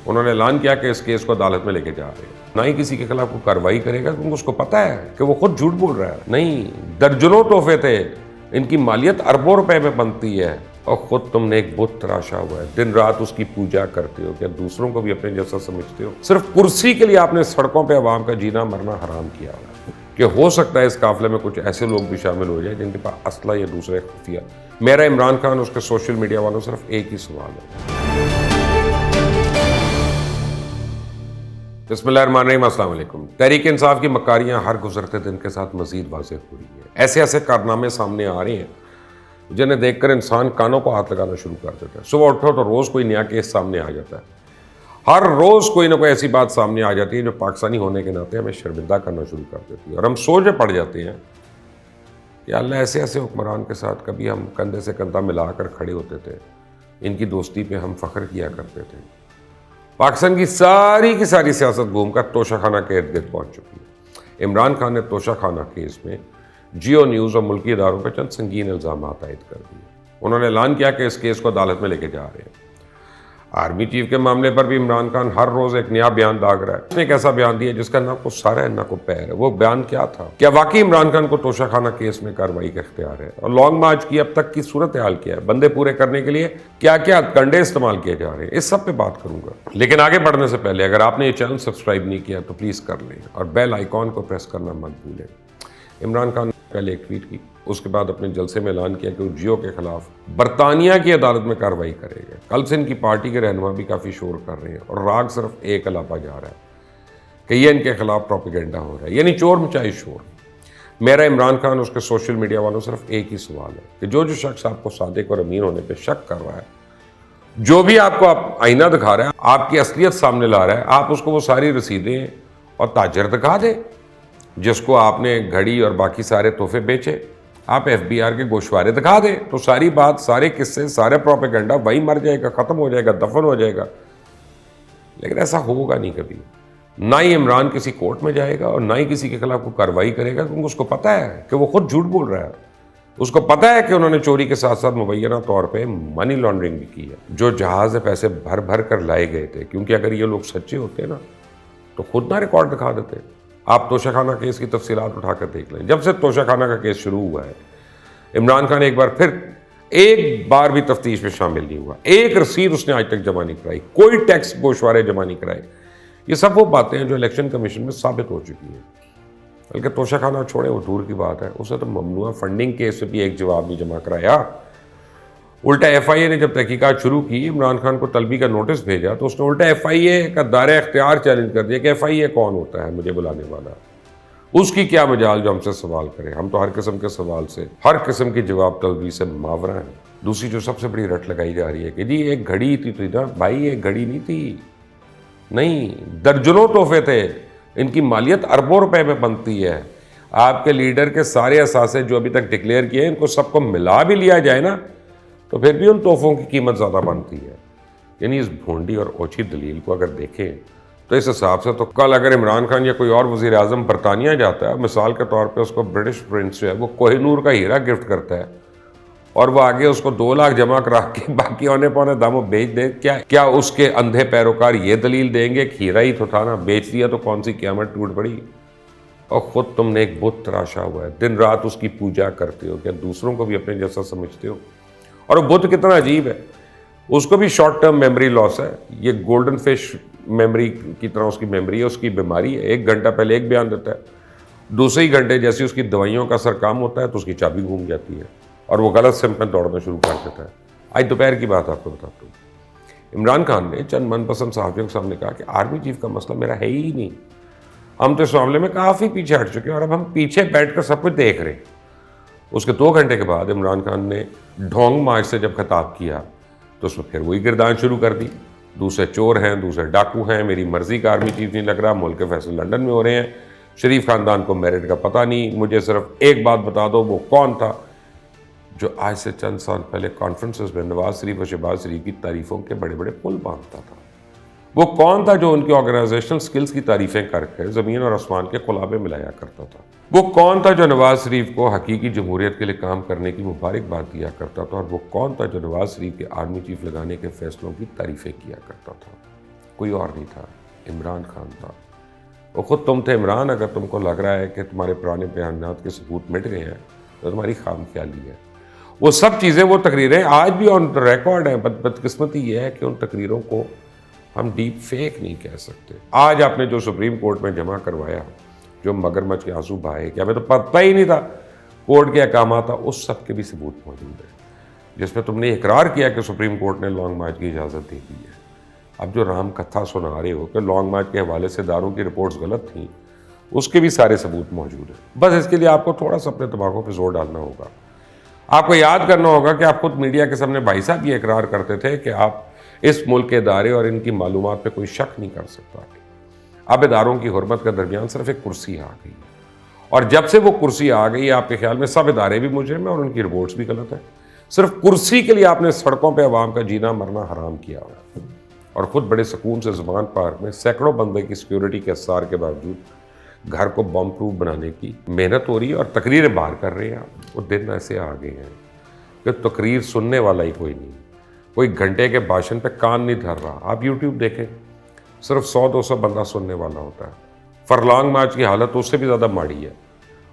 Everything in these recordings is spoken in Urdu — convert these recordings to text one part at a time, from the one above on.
انہوں نے اعلان کیا کہ اس کیس کو عدالت میں لے کے جا رہے ہیں. نہ ہی کسی کے خلاف کوئی کارروائی کرے گا کیونکہ اس کو پتا ہے کہ وہ خود جھوٹ بول رہا ہے. نہیں، درجنوں تحفے تھے، ان کی مالیت اربوں روپے میں بنتی ہے، اور خود تم نے ایک بت تراشا ہوا ہے، دن رات اس کی پوجا کرتے ہو. کیا دوسروں کو بھی اپنے جیسا سمجھتے ہو؟ صرف کرسی کے لیے آپ نے سڑکوں پہ عوام کا جینا مرنا حرام کیا ہوا ہے. کہ ہو سکتا ہے اس قافلے میں کچھ ایسے لوگ بھی شامل ہو جائیں جن کے پاس اسلحہ یا دوسرے خفیہ. میرا عمران خان اور اس کے سوشل میڈیا والوں صرف ایک ہی سوال ہے. بسم اللہ الرحمن الرحیم. السلام علیکم. تحریک انصاف کی مکاریاں ہر گزرتے دن کے ساتھ مزید واضح ہو رہی ہیں. ایسے ایسے کارنامے سامنے آ رہے ہیں جنہیں دیکھ کر انسان کانوں کو ہاتھ لگانا شروع کر دیتا ہے. صبح اٹھو تو روز کوئی نیا کیس سامنے آ جاتا ہے. ہر روز کوئی نہ کوئی ایسی بات سامنے آ جاتی ہے جو پاکستانی ہونے کے ناطے ہمیں شرمندہ کرنا شروع کر دیتی ہے، اور ہم سوچ میں پڑ جاتے ہیں کہ اللہ ایسے ایسے حکمران کے ساتھ کبھی ہم کندھے سے کندھا ملا کر کھڑے ہوتے تھے، ان کی دوستی پہ ہم فخر کیا کرتے تھے. پاکستان کی ساری سیاست گھوم کر توشہ خانہ کے ارد گرد پہنچ چکی ہے. عمران خان نے توشہ خانہ کیس میں جیو نیوز اور ملکی اداروں پہ چند سنگین الزامات عائد کر دیے. انہوں نے اعلان کیا کہ اس کیس کو عدالت میں لے کے جا رہے ہیں. آرمی چیف کے معاملے پر بھی عمران خان ہر روز ایک نیا بیان داغ رہا ہے. اس نے ایک ایسا بیان دیا جس کا نہ کوئی سر ہے نہ کوئی پیر ہے. وہ بیان کیا تھا؟ کیا واقعی عمران خان کو توشہ خانہ کیس میں کارروائی کا اختیار ہے؟ اور لانگ مارچ کی اب تک کی صورتحال کیا ہے؟ بندے پورے کرنے کے لیے کیا کیا کنڈے استعمال کیے جا رہے ہیں؟ اس سب پہ بات کروں گا. لیکن آگے بڑھنے سے پہلے اگر آپ نے یہ چینل سبسکرائب نہیں کیا تو پلیز کر لیں اور بیل آئیکن کو پریس کرنا مت بھولیں. عمران خان نے پہلے ایک ٹویٹ کی، اس کے بعد اپنے جلسے میں اعلان کیا کہ وہ جیو کے خلاف برطانیہ کی عدالت میں کارروائی کرے گا. کل سے ان کی پارٹی کے رہنما بھی کافی شور کر رہے ہیں اور راگ صرف ایک الاپا جا رہا ہے کہ یہ ان کے خلاف پروپیگنڈا ہو رہا ہے، یعنی چور مچائی شور. میرا عمران خان اور اس کے سوشل میڈیا والوں صرف ایک ہی سوال ہے کہ جو شخص آپ کو صادق اور امین ہونے پہ شک کر رہا ہے، جو بھی آپ کو آئینہ دکھا رہا ہے، آپ کی اصلیت سامنے لا رہا ہے، آپ اس کو وہ ساری رسیدیں اور تاجر دکھا دیں جس کو آپ نے گھڑی اور باقی سارے تحفے بیچے. آپ ایف بی آر کے گوشوارے دکھا دیں تو ساری بات، سارے قصے، سارے پروپیگنڈا وہی مر جائے گا، ختم ہو جائے گا، دفن ہو جائے گا. لیکن ایسا ہوگا نہیں کبھی. نہ ہی عمران کسی کورٹ میں جائے گا اور نہ ہی کسی کے خلاف کوئی کارروائی کرے گا کیونکہ اس کو پتہ ہے کہ وہ خود جھوٹ بول رہا ہے. اس کو پتہ ہے کہ انہوں نے چوری کے ساتھ ساتھ مبینہ طور پہ منی لانڈرنگ بھی کی ہے. جو جہاز سے پیسے بھر بھر کر لائے گئے تھے، کیونکہ اگر یہ لوگ سچے ہوتے نا تو خود نہ ریکارڈ دکھا دیتے. آپ توشہ خانہ کیس کی تفصیلات اٹھا کر دیکھ لیں. جب سے توشہ خانہ کا کیس شروع ہوا ہے، عمران خان ایک بار بھی تفتیش میں شامل نہیں ہوا. ایک رسید اس نے آج تک جمع نہیں کرائی، کوئی ٹیکس گوشوارے جمع نہیں کرائے. یہ سب وہ باتیں ہیں جو الیکشن کمیشن میں ثابت ہو چکی ہیں. بلکہ توشہ خانہ چھوڑیں، وہ دور کی بات ہے، اسے تو ممنوعہ فنڈنگ کیس سے بھی ایک جواب نہیں جمع کرایا. الٹا ایف آئی اے نے جب تحقیقات شروع کی، عمران خان کو طلبی کا نوٹس بھیجا تو اس نے الٹا ایف آئی اے کا دائرہ اختیار چیلنج کر دیا کہ ایف آئی اے کون ہوتا ہے مجھے بلانے والا، اس کی کیا مجال جو ہم سے سوال کرے. ہم تو ہر قسم کے سوال سے، ہر قسم کی جواب طلبی سے ماورا ہیں. دوسری جو سب سے بڑی رٹ لگائی جا رہی ہے کہ جی ایک گھڑی تھی نا بھائی، ایک گھڑی نہیں تھی، نہیں، درجنوں تحفے تھے، ان کی مالیت اربوں روپے میں بنتی ہے. آپ کے لیڈر کے سارے اثاثے جو ابھی تک ڈکلیئر کیے ان کو سب کو ملا بھی لیا جائے نا تو پھر بھی ان تحفوں کی قیمت زیادہ بنتی ہے. یعنی اس بھونڈی اور اوچھی دلیل کو اگر دیکھیں تو اس حساب سے تو کل اگر عمران خان یا کوئی اور وزیر اعظم برطانیہ جاتا ہے، مثال کے طور پہ اس کو برٹش پرنس جو ہے وہ کوہ نور کا ہیرا گفٹ کرتا ہے اور وہ آگے اس کو 2 لاکھ جمع کرا کے باقی اونے پونے داموں بیچ دے، کیا اس کے اندھے پیروکار یہ دلیل دیں گے کہ ہیرا ہی تو تھا نا، بیچ دیا تو کون سی قیامت ٹوٹ پڑی؟ اور خود تم نے ایک بت تراشا ہوا ہے، دن رات اس کی پوجا کرتے ہو. کیا دوسروں کو بھی اپنے جیسا سمجھتے ہو؟ اور وہ بت کتنا عجیب ہے، اس کو بھی شارٹ ٹرم میموری لاس ہے. یہ گولڈن فش میموری کی طرح اس کی میموری ہے، اس کی بیماری ہے. 1 گھنٹہ پہلے ایک بیان دیتا ہے، دوسرے ہی گھنٹے جیسے اس کی دوائیوں کا اثر کام ہوتا ہے تو اس کی چابی گھوم جاتی ہے اور وہ غلط سمت میں دوڑنا شروع کر دیتا ہے. آج دوپہر کی بات آپ کو بتاتا ہوں. عمران خان نے چند من پسند صحافیوں کے سامنے کہا کہ آرمی چیف کا مسئلہ میرا ہے ہی نہیں، ہم تو اس معاملے میں کافی پیچھے ہٹ چکے ہیں اور اب ہم پیچھے بیٹھ کر سب کچھ دیکھ رہے ہیں. اس کے 2 گھنٹے کے بعد عمران خان نے ڈھونگ مارچ سے جب خطاب کیا تو اس میں پھر وہی گردان شروع کر دی. دوسرے چور ہیں، دوسرے ڈاکو ہیں، میری مرضی کا آرمی چیف نہیں لگ رہا، ملک کے فیصلے لندن میں ہو رہے ہیں، شریف خاندان کو میرٹ کا پتہ نہیں، مجھے صرف ایک بات بتا دو وہ کون تھا جو آج سے چند سال پہلے کانفرنسز میں نواز شریف اور شہباز شریف کی تعریفوں کے بڑے بڑے پل باندھتا تھا؟ وہ کون تھا جو ان کی آرگنائزیشنل سکلز کی تعریفیں کر کے زمین اور آسمان کے قلابے ملایا کرتا تھا؟ وہ کون تھا جو نواز شریف کو حقیقی جمہوریت کے لیے کام کرنے کی مبارکباد دیا کرتا تھا؟ اور وہ کون تھا جو نواز شریف کے آرمی چیف لگانے کے فیصلوں کی تعریفیں کیا کرتا تھا؟ کوئی اور نہیں تھا، عمران خان تھا۔ وہ خود تم تھے عمران، اگر تم کو لگ رہا ہے کہ تمہارے پرانے بیانات کے ثبوت مٹ گئے ہیں تو تمہاری خام خیالی ہے۔ وہ سب چیزیں، وہ تقریریں آج بھی آن ریکارڈ ہیں۔ بدقسمتی یہ ہے کہ ان تقریروں کو ہم ڈیپ فیک نہیں کہہ سکتے۔ آج آپ نے جو سپریم کورٹ میں جمع کروایا، جو مگرمچھ کے آنسو بہائے کہ ہمیں تو پتہ ہی نہیں تھا کورٹ کے احکامات تھا، اس سب کے بھی ثبوت موجود ہیں، جس میں تم نے اقرار کیا کہ سپریم کورٹ نے لانگ مارچ کی اجازت دے دی ہے۔ اب جو رام کتھا سنا رہے ہو کہ لانگ مارچ کے حوالے سے داروں کی رپورٹس غلط تھیں، اس کے بھی سارے ثبوت موجود ہیں۔ بس اس کے لیے آپ کو تھوڑا سا اپنے دماغوں پہ زور ڈالنا ہوگا۔ آپ کو یاد کرنا ہوگا کہ آپ خود میڈیا کے سامنے بھائی صاحب یہ اقرار کرتے تھے کہ آپ اس ملک کے ادارے اور ان کی معلومات پہ کوئی شک نہیں کر سکتا۔ اب اداروں کی حرمت کے درمیان صرف ایک کرسی آ گئی ہے، اور جب سے وہ کرسی آ گئی آپ کے خیال میں سب ادارے بھی مجرم ہیں اور ان کی رپورٹس بھی غلط ہیں۔ صرف کرسی کے لیے آپ نے سڑکوں پہ عوام کا جینا مرنا حرام کیا ہوا ہے، اور خود بڑے سکون سے زبان پارک میں سینکڑوں بندے کی سیکیورٹی کے اثار کے باوجود گھر کو بم پروف بنانے کی محنت ہو رہی ہے اور تقریریں باہر کر رہے ہیں۔ وہ دن ایسے آ گئے ہیں کہ تقریر سننے والا ہی کوئی نہیں، کوئی گھنٹے کے بھاشن پہ کان نہیں دھر رہا۔ آپ یوٹیوب دیکھیں، صرف 100-200 بندہ سننے والا ہوتا ہے۔ فرلانگ مارچ کی حالت اس سے بھی زیادہ ماڑی ہے۔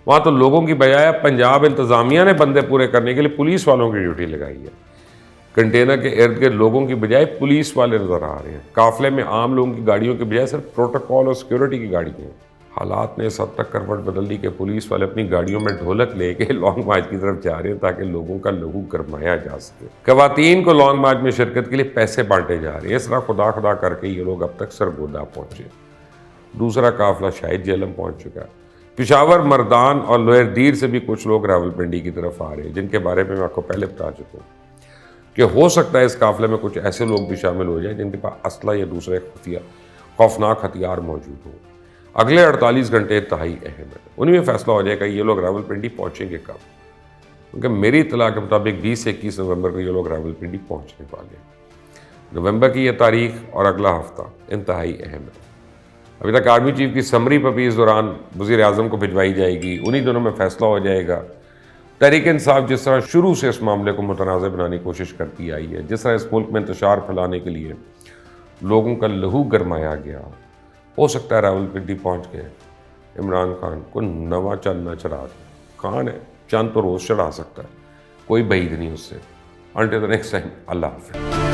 وہاں تو لوگوں کی بجائے پنجاب انتظامیہ نے بندے پورے کرنے کے لیے پولیس والوں کی ڈیوٹی لگائی ہے۔ کنٹینر کے ارد گرد لوگوں کی بجائے پولیس والے نظر آ رہے ہیں۔ قافلے میں عام لوگوں کی گاڑیوں کی بجائے صرف پروٹوکول اور سیکیورٹی کی گاڑیاں ہیں۔ حالات نے اس حد تک کروٹ بدل دی کہ پولیس والے اپنی گاڑیوں میں ڈھولک لے کے لانگ مارچ کی طرف جا رہے ہیں تاکہ لوگوں کا لہو گرمایا جا سکے۔ خواتین کو لانگ مارچ میں شرکت کے لیے پیسے بانٹے جا رہے ہیں۔ اس طرح خدا خدا کر کے یہ لوگ اب تک سرگودا پہنچے۔ دوسرا قافلہ شاہد جہلم پہنچ چکا ہے۔ پشاور، مردان اور لوئر دیر سے بھی کچھ لوگ راولپنڈی کی طرف آ رہے ہیں، جن کے بارے میں آپ کو پہلے بتا چکا ہوں کہ ہو سکتا ہے اس قافلے میں کچھ ایسے لوگ بھی شامل ہو جائیں جن کے پاس اسلحہ یا دوسرے خوفناک ہتھیار موجود ہوں۔ اگلے 48 گھنٹے انتہائی اہم ہے۔ انہیں میں فیصلہ ہو جائے گا یہ لوگ راولپنڈی پہنچیں گے کب، کیونکہ میری اطلاع کے مطابق 20 سے 21 نومبر کو یہ لوگ راولپنڈی پہنچنے والے ہیں۔ نومبر کی یہ تاریخ اور اگلا ہفتہ انتہائی اہم ہے۔ ابھی تک آرمی چیف کی سمری پر بھی اس دوران وزیر اعظم کو بھجوائی جائے گی، انہی دنوں میں فیصلہ ہو جائے گا۔ تحریک انصاف جس طرح شروع سے اس معاملے کو متنازع بنانے کی کوشش کرتی آئی ہے، جس طرح اس ملک میں انتشار پھیلانے کے لیے لوگوں کا لہو گرمایا گیا، ہو سکتا ہے راولپنڈی پہنچ گئے عمران خان کو نواں چند نہ چڑھا دیں۔ خان ہے، چند تو روز چڑھا سکتا ہے، کوئی بعید نہیں اس سے۔ انٹل دی نیکسٹ ٹائم، اللہ حافظ۔